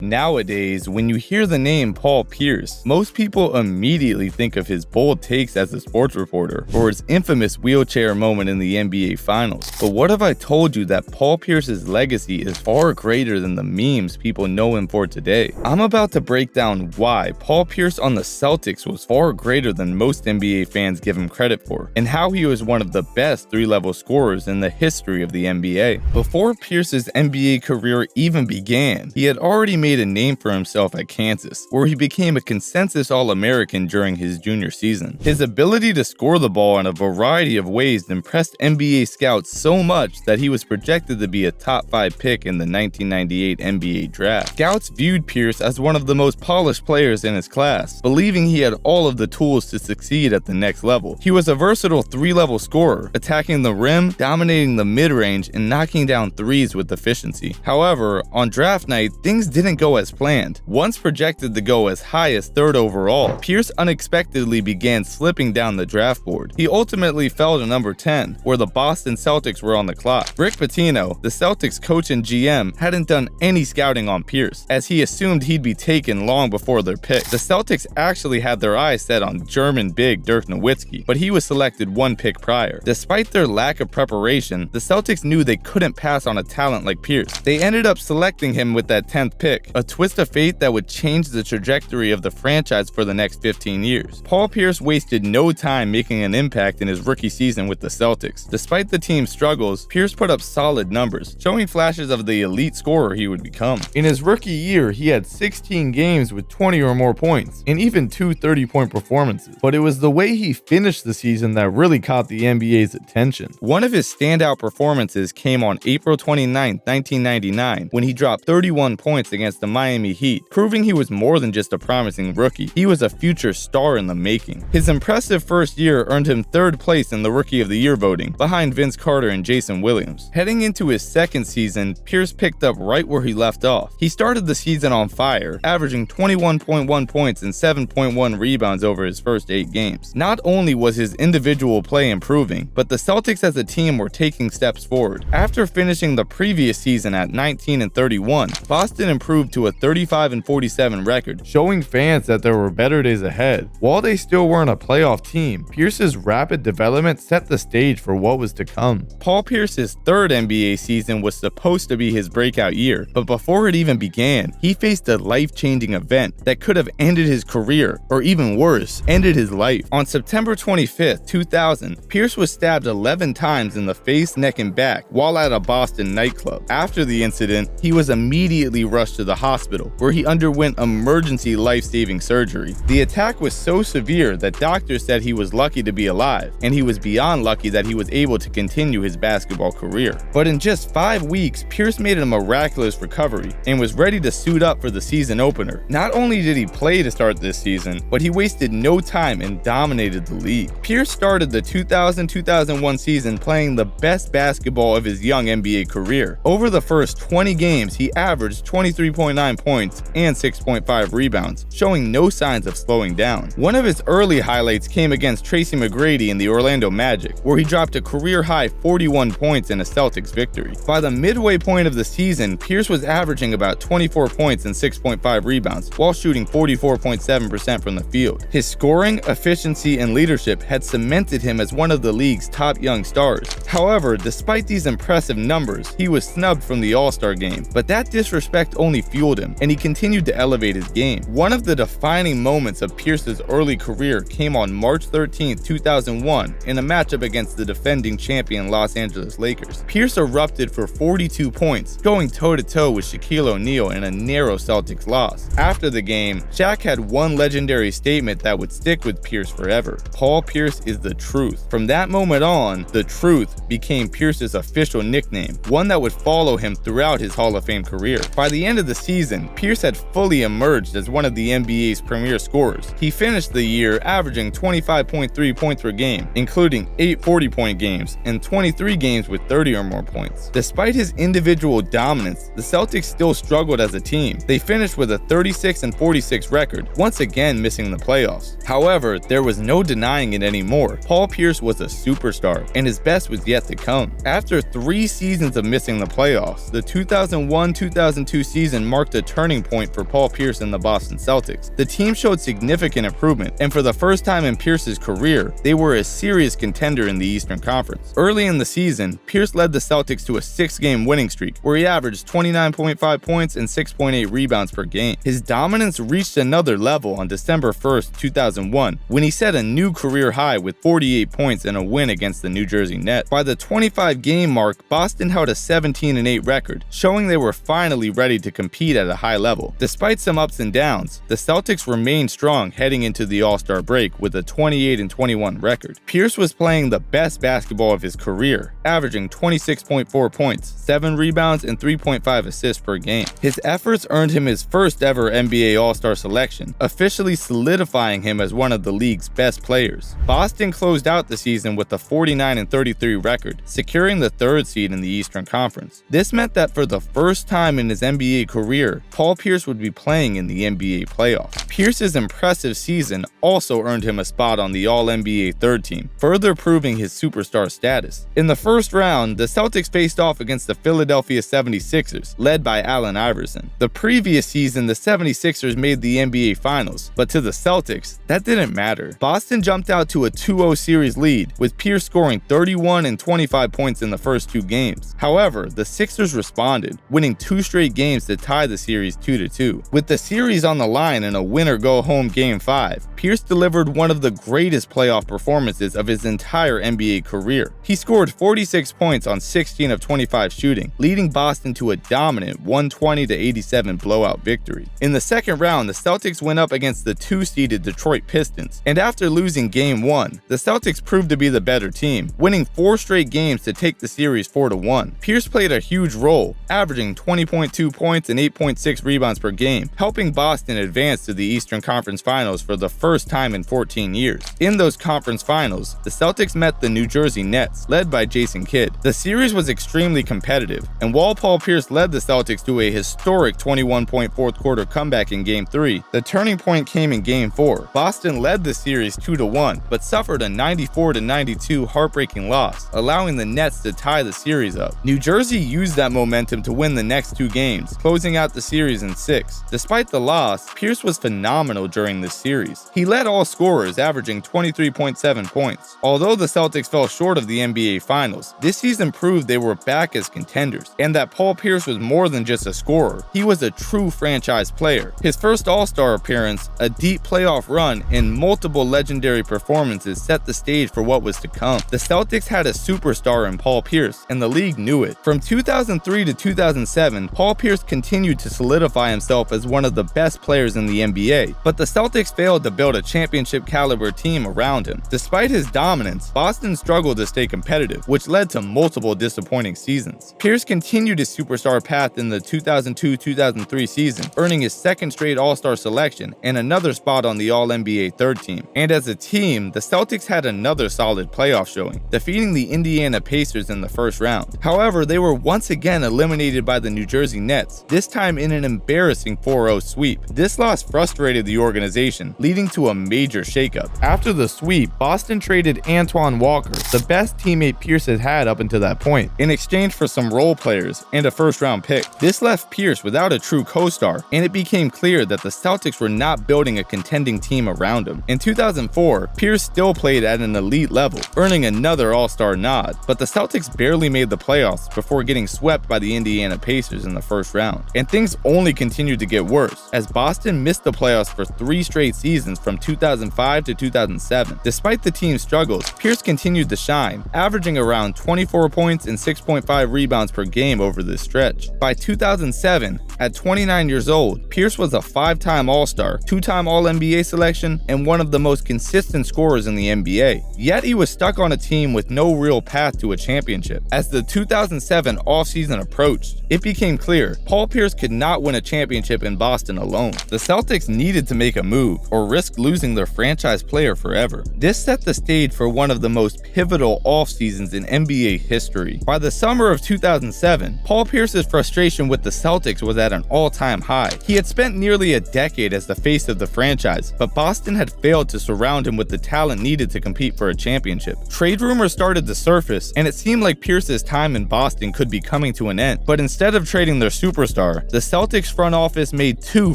Nowadays, when you hear the name Paul Pierce, most people immediately think of his bold takes as a sports reporter or his infamous wheelchair moment in the NBA Finals. But what if I told you that Paul Pierce's legacy is far greater than the memes people know him for today? I'm about to break down why Paul Pierce on the Celtics was far greater than most NBA fans give him credit for, and how he was one of the best three-level scorers in the history of the NBA. Before Pierce's NBA career even began, he had already made a name for himself at Kansas, where he became a consensus All-American during his junior season. His ability to score the ball in a variety of ways impressed NBA scouts so much that he was projected to be a top 5 pick in the 1998 NBA draft. Scouts viewed Pierce as one of the most polished players in his class, believing he had all of the tools to succeed at the next level. He was a versatile three-level scorer, attacking the rim, dominating the mid-range, and knocking down threes with efficiency. However, on draft night, things didn't go as planned. Once projected to go as high as 3rd overall, Pierce unexpectedly began slipping down the draft board. He ultimately fell to number 10, where the Boston Celtics were on the clock. Rick Pitino, the Celtics coach and GM, hadn't done any scouting on Pierce, as he assumed he'd be taken long before their pick. The Celtics actually had their eyes set on German big Dirk Nowitzki, but he was selected 1 pick prior. Despite their lack of preparation, the Celtics knew they couldn't pass on a talent like Pierce. They ended up selecting him with that 10th pick, a twist of fate that would change the trajectory of the franchise for the next 15 years. Paul Pierce wasted no time making an impact in his rookie season with the Celtics. Despite the team's struggles, Pierce put up solid numbers, showing flashes of the elite scorer he would become. In his rookie year, he had 16 games with 20 or more points, and even 2 30-point performances. But it was the way he finished the season that really caught the NBA's attention. One of his standout performances came on April 29, 1999, when he dropped 31 points against the Miami Heat, proving he was more than just a promising rookie. He was a future star in the making. His impressive first year earned him 3rd place in the Rookie of the Year voting, behind Vince Carter and Jason Williams. Heading into his second season, Pierce picked up right where he left off. He started the season on fire, averaging 21.1 points and 7.1 rebounds over his first 8 games. Not only was his individual play improving, but the Celtics as a team were taking steps forward. After finishing the previous season at 19-31, Boston improved to a 35-47 record, showing fans that there were better days ahead. While they still weren't a playoff team, Pierce's rapid development set the stage for what was to come. Paul Pierce's 3rd NBA season was supposed to be his breakout year, but before it even began, he faced a life-changing event that could have ended his career, or even worse, ended his life. On September 25, 2000, Pierce was stabbed 11 times in the face, neck, and back while at a Boston nightclub. After the incident, he was immediately rushed to the hospital, where he underwent emergency life-saving surgery. The attack was so severe that doctors said he was lucky to be alive, and he was beyond lucky that he was able to continue his basketball career. But in just 5 weeks, Pierce made a miraculous recovery and was ready to suit up for the season opener. Not only did he play to start this season, but he wasted no time and dominated the league. Pierce started the 2000-2001 season playing the best basketball of his young NBA career. Over the first 20 games, he averaged 23.9 points and 6.5 rebounds, showing no signs of slowing down. One of his early highlights came against Tracy McGrady in the Orlando Magic, where he dropped a career-high 41 points in a Celtics victory. By the midway point of the season, Pierce was averaging about 24 points and 6.5 rebounds, while shooting 44.7% from the field. His scoring, efficiency, and leadership had cemented him as one of the league's top young stars. However, despite these impressive numbers, he was snubbed from the All-Star game, but that disrespect only fueled him, and he continued to elevate his game. One of the defining moments of Pierce's early career came on March 13, 2001, in a matchup against the defending champion Los Angeles Lakers. Pierce erupted for 42 points, going toe-to-toe with Shaquille O'Neal in a narrow Celtics loss. After the game, Shaq had one legendary statement that would stick with Pierce forever: "Paul Pierce is the truth." From that moment on, the truth became Pierce's official nickname, one that would follow him throughout his Hall of Fame career. By the end of the season, Pierce had fully emerged as one of the NBA's premier scorers. He finished the year averaging 25.3 points per game, including 8 40-point games and 23 games with 30 or more points. Despite his individual dominance, the Celtics still struggled as a team. They finished with a 36-46 record, once again missing the playoffs. However, there was no denying it anymore. Paul Pierce was a superstar, and his best was yet to come. After 3 seasons of missing the playoffs, the 2001-2002 season marked a turning point for Paul Pierce and the Boston Celtics. The team showed significant improvement, and for the first time in Pierce's career, they were a serious contender in the Eastern Conference. Early in the season, Pierce led the Celtics to a 6-game winning streak, where he averaged 29.5 points and 6.8 rebounds per game. His dominance reached another level on December 1st, 2001, when he set a new career high with 48 points in a win against the New Jersey Nets. By the 25-game mark, Boston held a 17-8 record, showing they were finally ready to compete at a high level. Despite some ups and downs, the Celtics remained strong heading into the All-Star break with a 28-21 record. Pierce was playing the best basketball of his career, averaging 26.4 points, 7 rebounds, and 3.5 assists per game. His efforts earned him his first ever NBA All-Star selection, officially solidifying him as one of the league's best players. Boston closed out the season with a 49-33 record, securing the 3rd seed in the Eastern Conference. This meant that for the first time in his NBA career, Paul Pierce would be playing in the NBA playoffs. Pierce's impressive season also earned him a spot on the All-NBA 3rd team, further proving his superstar status. In the first round, the Celtics faced off against the Philadelphia 76ers, led by Allen Iverson. The previous season, the 76ers made the NBA Finals, but to the Celtics, that didn't matter. Boston jumped out to a 2-0 series lead, with Pierce scoring 31 and 25 points in the first 2 games. However, the Sixers responded, winning 2 straight games to tie the series 2-2. With the series on the line in a winner-go-home Game 5, Pierce delivered one of the greatest playoff performances of his entire NBA career. He scored 46 points on 16 of 25 shooting, leading Boston to a dominant 120-87 blowout victory. In the second round, the Celtics went up against the 2-seeded Detroit Pistons, and after losing Game 1, the Celtics proved to be the better team, winning 4 straight games to take the series 4-1. Pierce played a huge role, averaging 20.2 points and 8.6 rebounds per game, helping Boston advance to the Eastern Conference Finals for the first time in 14 years. In those conference finals, the Celtics met the New Jersey Nets, led by Jason Kidd. The series was extremely competitive, and while Paul Pierce led the Celtics to a historic 21-point fourth-quarter comeback in Game 3, the turning point came in Game 4. Boston led the series 2-1, but suffered a 94-92 heartbreaking loss, allowing the Nets to tie the series up. New Jersey used that momentum to win the next 2 games, closing out the series in 6. Despite the loss, Pierce was phenomenal during this series. He led all scorers, averaging 23.7 points. Although the Celtics fell short of the NBA Finals, this season proved they were back as contenders, and that Paul Pierce was more than just a scorer. He was a true franchise player. His first All-Star appearance, a deep playoff run, and multiple legendary performances set the stage for what was to come. The Celtics had a superstar in Paul Pierce, and the league knew it. From 2003 to 2007, Paul Pierce continued to solidify himself as one of the best players in the NBA, but the Celtics failed to build a championship-caliber team around him. Despite his dominance, Boston struggled to stay competitive, which led to multiple disappointing seasons. Pierce continued his superstar path in the 2002-2003 season, earning his 2nd straight All-Star selection and another spot on the All-NBA 3rd team. And as a team, the Celtics had another solid playoff showing, defeating the Indiana Pacers in the first round. However, they were once again eliminated by the New Jersey Nets, this time in an embarrassing 4-0 sweep. This loss frustrated the organization, leading to a major shakeup. After the sweep, Boston traded Antoine Walker, the best teammate Pierce had had up until that point, in exchange for some role players and a first-round pick. This left Pierce without a true co-star, and it became clear that the Celtics were not building a contending team around him. In 2004, Pierce still played at an elite level, earning another All-Star nod, but the Celtics barely made the playoffs before getting swept by the Indiana Pacers in the first round. And things only continued to get worse, as Boston missed the playoffs for 3 straight seasons from 2005 to 2007. Despite the team's struggles, Pierce continued to shine, averaging around 24 points and 6.5 rebounds per game over this stretch. By 2007, at 29 years old, Pierce was a 5-time All-Star, 2-time All-NBA selection, and one of the most consistent scorers in the NBA. Yet he was stuck on a team with no real path to a championship. As the 2007 offseason approached, it became clear Paul Pierce could not win a championship in Boston alone. The Celtics needed to make a move or risk losing their franchise player forever. This set the stage for one of the most pivotal offseasons in NBA history. By the summer of 2007, Paul Pierce's frustration with the Celtics was at an all-time high. He had spent nearly a decade as the face of the franchise, but Boston had failed to surround him with the talent needed to compete for a championship. Trade rumors started to surface, and it seemed like Pierce's time in Boston could be coming to an end. But instead of trading their superstar, However, the Celtics front office made two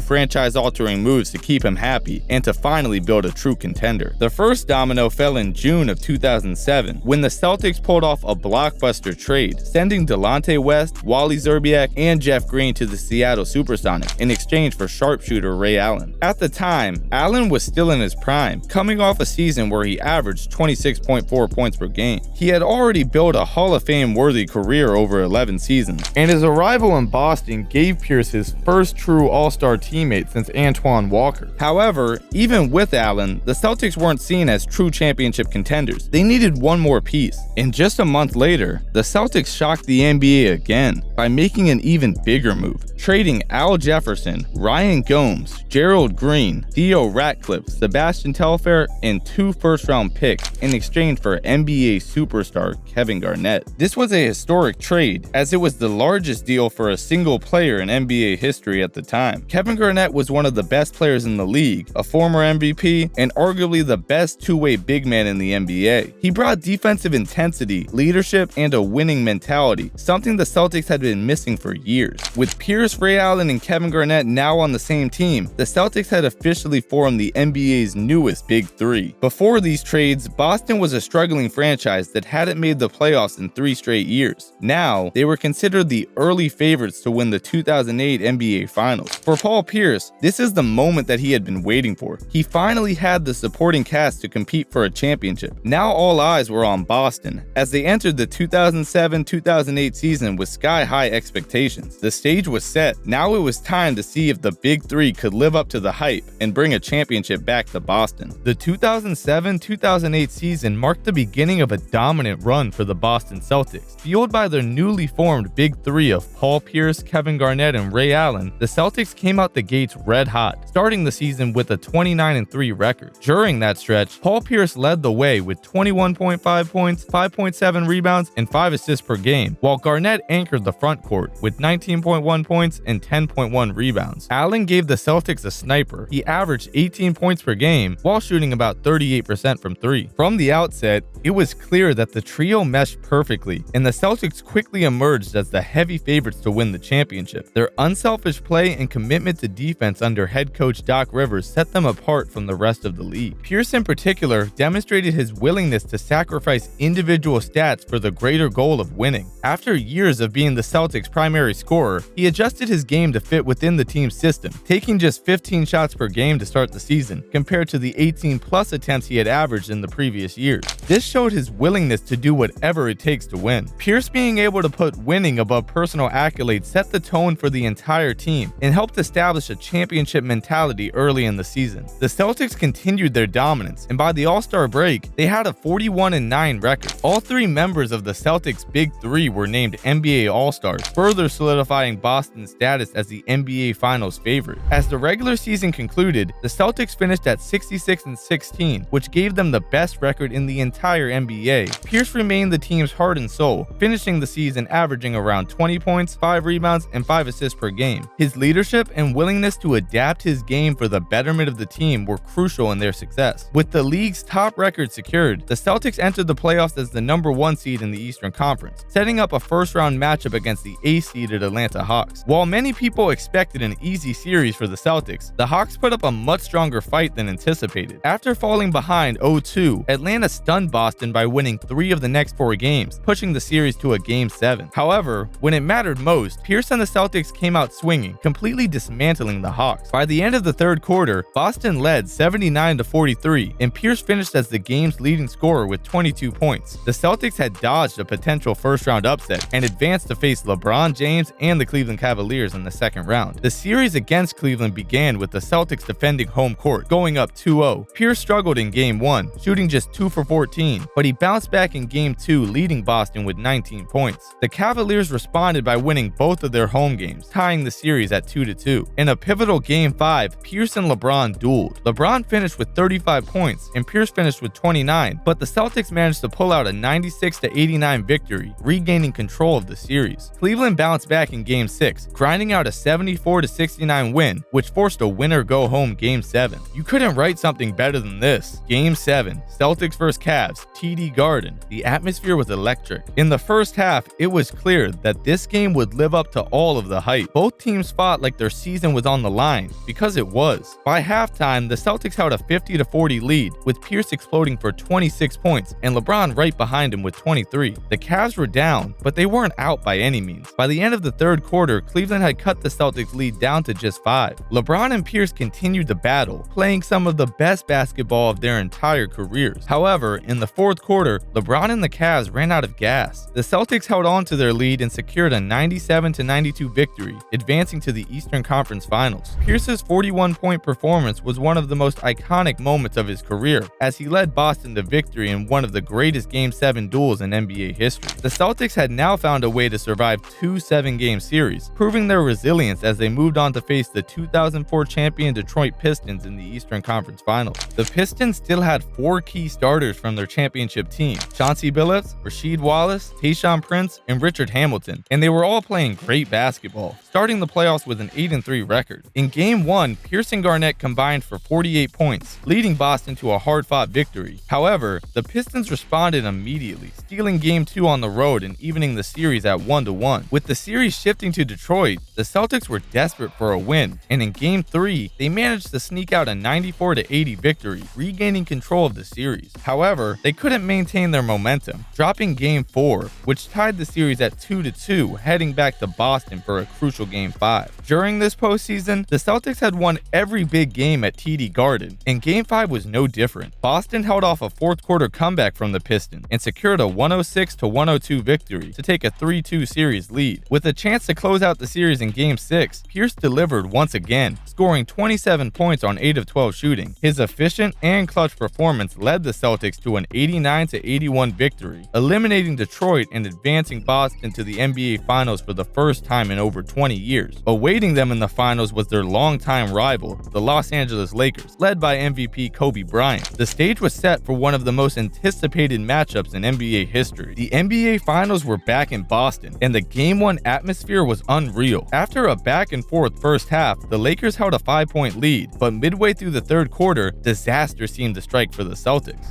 franchise-altering moves to keep him happy and to finally build a true contender. The first domino fell in June of 2007 when the Celtics pulled off a blockbuster trade, sending Delonte West, Wally Szczerbiak, and Jeff Green to the Seattle Supersonics in exchange for sharpshooter Ray Allen. At the time, Allen was still in his prime, coming off a season where he averaged 26.4 points per game. He had already built a Hall of Fame-worthy career over 11 seasons, and his arrival in Boston gave Pierce his first true All-Star teammate since Antoine Walker. However, even with Allen, the Celtics weren't seen as true championship contenders. They needed one more piece. And just a month later, the Celtics shocked the NBA again by making an even bigger move, trading Al Jefferson, Ryan Gomes, Gerald Green, Theo Ratcliffe, Sebastian Telfair, and 2 first-round picks in exchange for NBA superstar Kevin Garnett. This was a historic trade, as it was the largest deal for a single player in NBA history at the time. Kevin Garnett was one of the best players in the league, a former MVP, and arguably the best two-way big man in the NBA. He brought defensive intensity, leadership, and a winning mentality, something the Celtics had been missing for years. With Pierce, Ray Allen, and Kevin Garnett now on the same team, the Celtics had officially formed the NBA's newest Big Three. Before these trades, Boston was a struggling franchise that hadn't made the playoffs in 3 straight years. Now, they were considered the early favorites to win the 2008 NBA Finals. For Paul Pierce, this is the moment that he had been waiting for. He finally had the supporting cast to compete for a championship. Now all eyes were on Boston, as they entered the 2007-2008 season with sky-high expectations. The stage was set. Now it was time to see if the Big Three could live up to the hype and bring a championship back to Boston. The 2007-2008 season marked the beginning of a dominant run for the Boston Celtics. Fueled by their newly formed Big Three of Paul Pierce, Kevin Garnett, and Ray Allen, the Celtics came out the gates red hot, starting the season with a 29-3 record. During that stretch, Paul Pierce led the way with 21.5 points, 5.7 rebounds, and 5 assists per game, while Garnett anchored the front court with 19.1 points and 10.1 rebounds. Allen gave the Celtics a sniper. He averaged 18 points per game while shooting about 38% from 3. From the outset, it was clear that the trio meshed perfectly, and the Celtics quickly emerged as the heavy favorites to win the championship. Their unselfish play and commitment to defense under head coach Doc Rivers set them apart from the rest of the league. Pierce in particular demonstrated his willingness to sacrifice individual stats for the greater goal of winning. After years of being the Celtics' primary scorer, he adjusted his game to fit within the team's system, taking just 15 shots per game to start the season, compared to the 18+ attempts he had averaged in the previous years. This showed his willingness to do whatever it takes to win. Pierce being able to put winning above personal accolades set the tone for the entire team and helped establish a championship mentality early in the season. The Celtics continued their dominance, and by the All-Star break, they had a 41-9 record. All 3 members of the Celtics' Big Three were named NBA All-Stars, further solidifying Boston's status as the NBA Finals favorite. As the regular season concluded, the Celtics finished at 66-16, which gave them the best record in the entire NBA. Pierce remained the team's heart and soul, finishing the season averaging around 20 points, 5 rebounds, and 5 assists per game. His leadership and willingness to adapt his game for the betterment of the team were crucial in their success. With the league's top record secured, the Celtics entered the playoffs as the number 1 seed in the Eastern Conference, setting up a first-round matchup against the 8th-seeded Atlanta Hawks. While many people expected an easy series for the Celtics, the Hawks put up a much stronger fight than anticipated. After falling behind 0-2, Atlanta stunned Boston by winning 3 of the next 4 games, pushing the series to a Game 7. However, when it mattered most, Pierce and the Celtics came out swinging, completely dismantling the Hawks. By the end of the third quarter, Boston led 79-43, and Pierce finished as the game's leading scorer with 22 points. The Celtics had dodged a potential first-round upset and advanced to face LeBron James and the Cleveland Cavaliers in the second round. The series against Cleveland began with the Celtics defending home court, going up 2-0. Pierce struggled in Game 1, shooting just 2 for 14, but he bounced back in Game 2, leading Boston with 19 points. The Cavaliers responded by winning both of their home games, tying the series at 2-2. In a pivotal Game 5, Pierce and LeBron dueled. LeBron finished with 35 points, and Pierce finished with 29, but the Celtics managed to pull out a 96-89 victory, regaining control of the series. Cleveland bounced back in Game 6, grinding out a 74-69 win, which forced a winner-go-home Game 7. You couldn't write something better than this. Game 7, Celtics vs. Cavs, TD Garden. The atmosphere was electric. In the first half, it was clear that this game would live up to all of the the hype. Both teams fought like their season was on the line, because it was. By halftime, the Celtics held a 50-40 lead, with Pierce exploding for 26 points and LeBron right behind him with 23. The Cavs were down, but they weren't out by any means. By the end of the third quarter, Cleveland had cut the Celtics lead down to just 5. LeBron and Pierce continued the battle, playing some of the best basketball of their entire careers. However, in the fourth quarter, LeBron and the Cavs ran out of gas. The Celtics held on to their lead and secured a 97-92 victory, advancing to the Eastern Conference Finals. Pierce's 41-point performance was one of the most iconic moments of his career, as he led Boston to victory in one of the greatest Game 7 duels in NBA history. The Celtics had now found a way to survive 2 7-game series, proving their resilience as they moved on to face the 2004 champion Detroit Pistons in the Eastern Conference Finals. The Pistons still had 4 key starters from their championship team: Chauncey Billups, Rasheed Wallace, Tayshaun Prince, and Richard Hamilton, and they were all playing great basketball, starting the playoffs with an 8-3 record. In Game 1, Pierce and Garnett combined for 48 points, leading Boston to a hard-fought victory. However, the Pistons responded immediately, stealing Game 2 on the road and evening the series at 1-1. With the series shifting to Detroit, the Celtics were desperate for a win, and in Game 3, they managed to sneak out a 94-80 victory, regaining control of the series. However, they couldn't maintain their momentum, dropping Game 4, which tied the series at 2-2, heading back to Boston for a crucial Game 5. During this postseason, the Celtics had won every big game at TD Garden, and Game 5 was no different. Boston held off a fourth-quarter comeback from the Pistons and secured a 106-102 victory to take a 3-2 series lead. With a chance to close out the series in Game 6, Pierce delivered once again, scoring 27 points on 8 of 12 shooting. His efficient and clutch performance led the Celtics to an 89-81 victory, eliminating Detroit and advancing Boston to the NBA Finals for the first time in over 20 years. Awaiting them in the finals was their longtime rival, the Los Angeles Lakers, led by MVP Kobe Bryant. The stage was set for one of the most anticipated matchups in NBA history. The NBA Finals were back in Boston, and the Game 1 atmosphere was unreal. After a back-and-forth first half, the Lakers held a 5-point lead, but midway through the third quarter, disaster seemed to strike for the Celtics.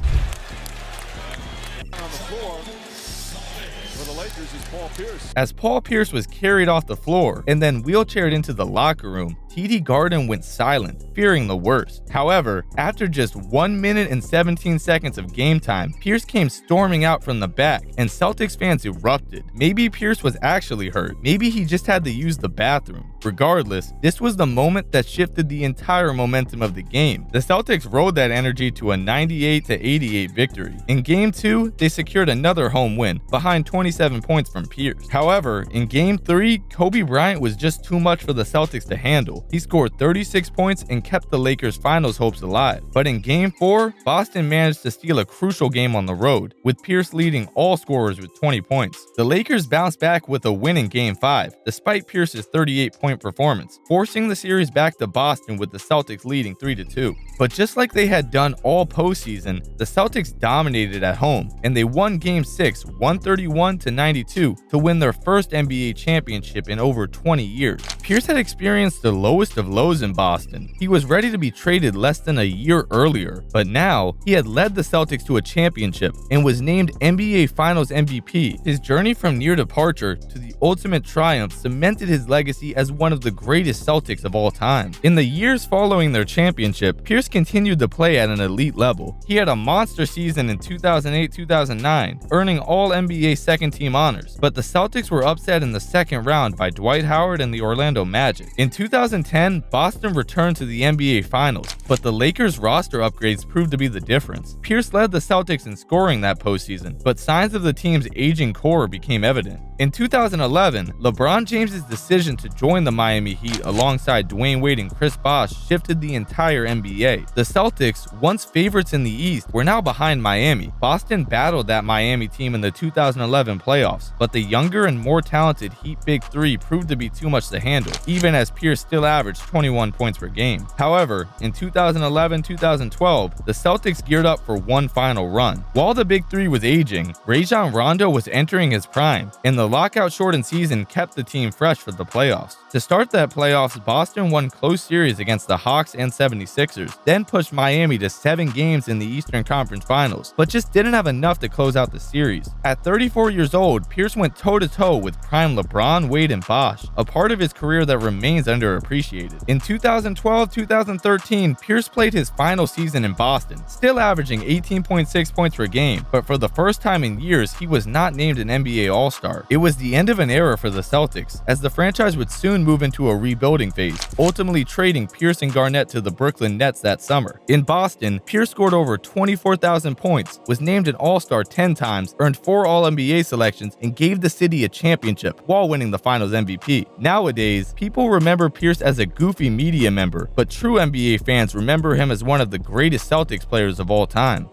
As Paul Pierce was carried off the floor and then wheelchaired into the locker room, TD Garden went silent, fearing the worst. However, after just 1 minute and 17 seconds of game time, Pierce came storming out from the back, and Celtics fans erupted. Maybe Pierce was actually hurt. Maybe he just had to use the bathroom. Regardless, this was the moment that shifted the entire momentum of the game. The Celtics rode that energy to a 98-88 victory. In Game 2, they secured another home win, behind 27 points from Pierce. However, in Game 3, Kobe Bryant was just too much for the Celtics to handle. He scored 36 points and kept the Lakers' finals hopes alive. But in Game 4, Boston managed to steal a crucial game on the road, with Pierce leading all scorers with 20 points. The Lakers bounced back with a win in Game 5, despite Pierce's 38-point performance, forcing the series back to Boston with the Celtics leading 3-2. But just like they had done all postseason, the Celtics dominated at home, and they won Game 6 131-92 to win their first NBA championship in over 20 years. Pierce had experienced the lowest of lows in Boston. He was ready to be traded less than a year earlier, but now he had led the Celtics to a championship and was named NBA Finals MVP. His journey from near departure to the ultimate triumph cemented his legacy as one of the greatest Celtics of all time. In the years following their championship, Pierce continued to play at an elite level. He had a monster season in 2008-2009, earning all NBA second-team honors, but the Celtics were upset in the second round by Dwight Howard and the Orlando Magic. In 2010, Boston returned to the NBA Finals, but the Lakers' roster upgrades proved to be the difference. Pierce led the Celtics in scoring that postseason, but signs of the team's aging core became evident. In 2011, LeBron James' decision to join the Miami Heat alongside Dwayne Wade and Chris Bosh shifted the entire NBA. The Celtics, once favorites in the East, were now behind Miami. Boston battled that Miami team in the 2011 playoffs, but the younger and more talented Heat Big Three proved to be too much to handle, even as Pierce still averaged 21 points per game. However, in 2011, 2012, the Celtics geared up for one final run. While the Big Three was aging, Rajon Rondo was entering his prime, and the lockout-shortened season kept the team fresh for the playoffs. To start that playoffs, Boston won close series against the Hawks and 76ers, then pushed Miami to 7 games in the Eastern Conference Finals, but just didn't have enough to close out the series. At 34 years old, Pierce went toe-to-toe with prime LeBron, Wade, and Bosh, a part of his career that remains underappreciated. In 2012-2013, Pierce played his final season in Boston, still averaging 18.6 points per game, but for the first time in years, he was not named an NBA All-Star. It was the end of an era for the Celtics, as the franchise would soon move into a rebuilding phase, ultimately trading Pierce and Garnett to the Brooklyn Nets that summer. In Boston, Pierce scored over 24,000 points, was named an All-Star 10 times, earned 4 All-NBA selections, and gave the city a championship while winning the Finals MVP. Nowadays, people remember Pierce as a goofy media member, but true NBA fans remember him as one of the greatest Celtics players of all time.